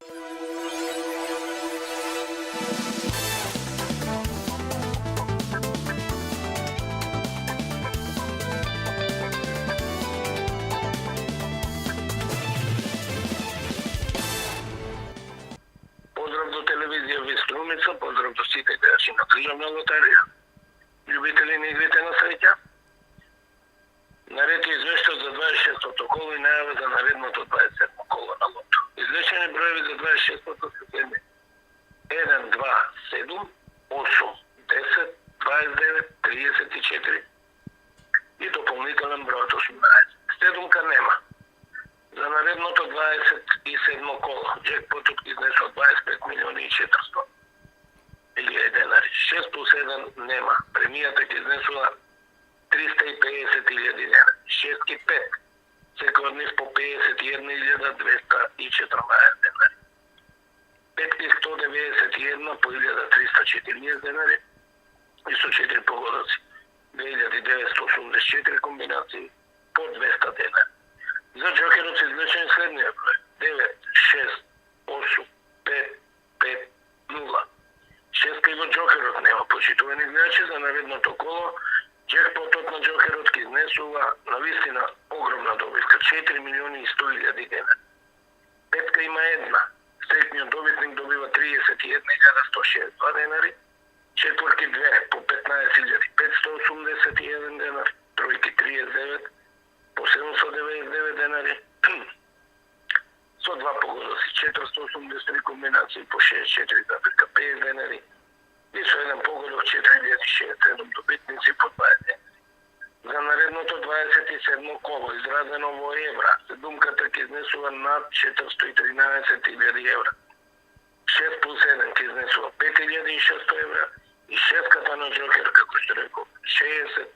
Pozdrav do televizije Vis Strumica, pozdrav do svih igrača na Državna loterija. Ljubitelji igrite na sreća. Nared je izvešća za 26. kolo i najave za naredното 27. kolo na lotu. Izvešćeni brojevi za 26. su sljedni 1, 2, 7, 8, 10, 29, 34 i doполнителен брой от 18. Седумка нема. За наредното 27 коло джекпотот изнесла 25 милиони и 400 илјади денари. 6 плюс 1 нема. Премијата ќе изнесла 350 илјади денари. 6 ки 5. Секој од нив по 51.214 денари. 5 ки 191 по 1340 денари. И со 4 погодоци 2984 комбинации по 200 денари. За джокерот се извлечени следниот број 9, 6, 8, 5, 5, 0. Шестка и во джокерот нема почитувани играчи. За наредното коло джекпотот на джокерот ќе изнесува на вистина огромна добивка 4 милиони и 100 илјади денари. Петка има една. Средниот добитник добива 31.162 денари. Четворки 2 по 15.581 денар. Тројки 39 по 799 денари. Со два погодоци 483 комбинации по 64,50 денари. И со еден погодок 4067 добитници по 20 денари. За наредното 27 коло, изразено во евра, седумката ќе изнесува над 413.000 евра. 6 плюс 1 ќе изнесува 5.600 евра и шестката на джокер, како што реков, 60,